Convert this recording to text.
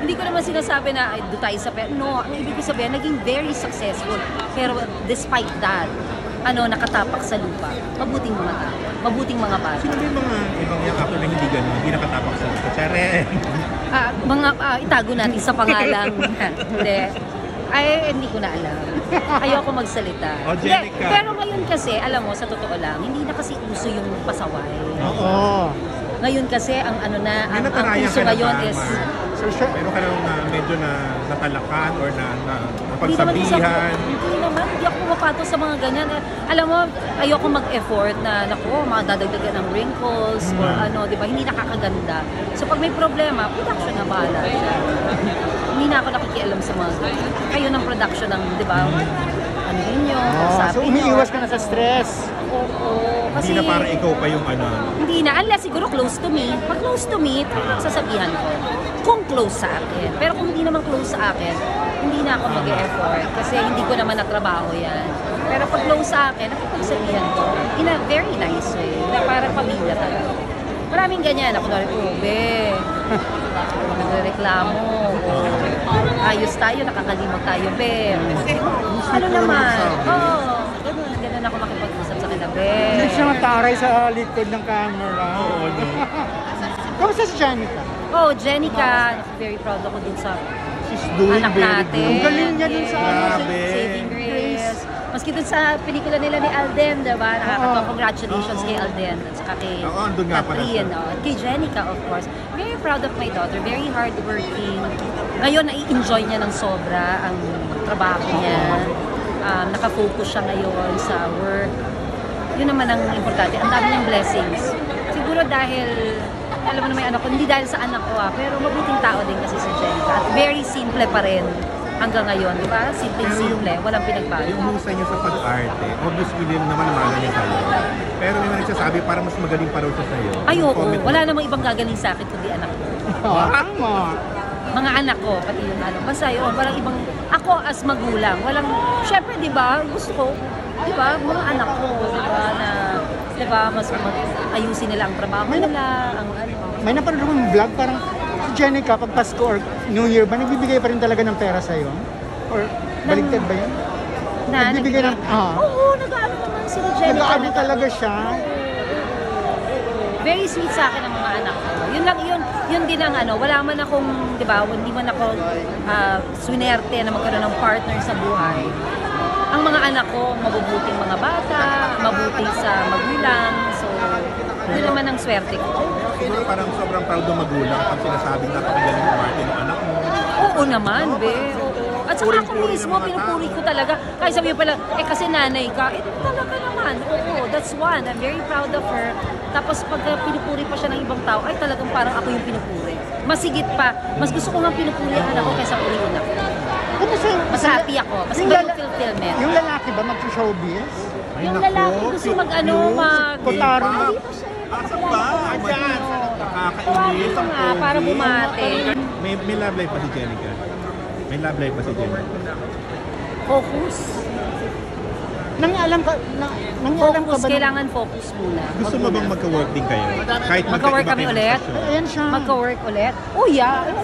Hindi ko naman sinasabi na doon tayo sa pera. No, ang ibig ko sabihin, naging very successful. Pero despite that, nakatapak sa lupa. Mabuting mga tao. Mabuting mga bata. Sino ba yung mga ibang yung actor na hindi gano'n? Hindi nakatapak sa lupa? Itago natin sa pangalang. Hindi. Ay, hindi ko na alam. Ayoko magsalita. Jenica. Pero ngayon kasi, alam mo, sa totoo lang, hindi na kasi uso yung pasaway. Oo. Ngayon kasi, ang natarayan uso ka na ngayon ba, is... Meron ka lang medyo natalakan or napagsabihan? Hindi naman, hindi ako pumapato sa mga ganyan. Alam mo, ayoko mag-effort na, madadagdagan ng wrinkles or di ba, hindi nakakaganda. So pag may problema, production na bahala siya. Hindi na ako nakikialam sa mga ganyan. Kayo ng production ng, di ba, ano ninyo, so umiiwas ka na sa stress. Oo. Kasi, hindi na parang ikaw pa yung Hindi na, unless siguro close to me. Pag close to me, sasabihan ko. Kung close sa akin. Pero kung hindi naman close sa akin, hindi na ako mag-e-effort. Kasi hindi ko naman natrabaho yan. Pero pag close sa akin, nakipagsabihan ko. In a very nice way. Na parang pamilya talaga. Maraming ganyan. Ako na rin, be. Nagreklamo. Ayos tayo, nakakalimag tayo, be. Ano naman? Ganun ako makipag-usap sa kanila, be. Hindi siya mataray sa likod ng camera. Oo, no. Kamusta si Jenica? Oh, Jenica, very proud ako dun sa She's doing anak very natin. good. Ang galing niya dun sa Saving Grace. Maski dun sa pelikula nila ni Alden, diba? Nakakatawa, congratulations kay Alden at saka kay andun nga pala siya. Catherine. At kay Jenica, of course. Very proud of my daughter. Very hardworking. Ngayon, nai-enjoy niya ng sobra ang trabaho niya. Nakafocus siya ngayon sa work. Yun naman ang importante. Ang dami niyang blessings. Siguro dahil alam mo naman yung anak ko, hindi dahil sa anak ko pero mabuting tao din kasi si Jenica. At very simple pa rin hanggang ngayon, di ba? Simple, walang pinagbago. Yung husay niya sa pag-arte, obviously din naman namana niya sa'yo. Pero may mga nagsasabi, parang mas magaling pa raw siya sa'yo. Ayoko, wala namang ibang gagaling sa akin kundi anak ko. Mga anak ko, pati yung basta yun, walang ibang, ako as magulang, syempre di ba, gusto ko, di ba, mga anak ko, di ba, na, di ba, mas ayusin nila ang trabaho nila, May napanood akong vlog, parang si Jenica, pag Pasko or New Year ba, nagbibigay pa rin talaga ng pera sa'yo? Or baligtad ba yun? Nagbibigay ng... Oo, nag-aano naman sila Jenica. Nag-aano talaga siya? Very sweet sa akin ang mga anak ko. Yun lang, yun din ang wala man akong, di ba, hindi man ako swinerte na magkaroon ng partner sa buhay. Ang mga anak ko, mabubuting mga bata, mabuting sa magulang, so, yun naman ang swerte ko. Siguro parang sobrang proud ng magulang pag sinasabing napakagaling ng arte ng anak mo. Oo naman, be. Oo. At saka ako mismo, pinupuri ko talaga. Kaya sabi pala, kasi nanay ka, talaga naman. Oo, that's one. I'm very proud of her. Tapos pag pinupuri pa siya ng ibang tao, ay talagang parang ako yung pinupuri. Mas higit pa, mas gusto ko nga pinupuri ang anak ko kaysa purihin ako. Mas happy ako. Mas iba yung fulfillment. Yung lalaki ba mag-showbiz? Yung lalaki gusto Kotaro. Asan ba? Ayan. Nakakainis. Ito nga, para bumate. May love life pa si Jenica. May love life pa si Jenica. Focus. Nangialam ka ba? Kailangan focus muna. Gusto mo bang magka-work din kayo? Kahit Magka-work kami ulit? Ayan siya. Magka-work ulit? Oh yeah.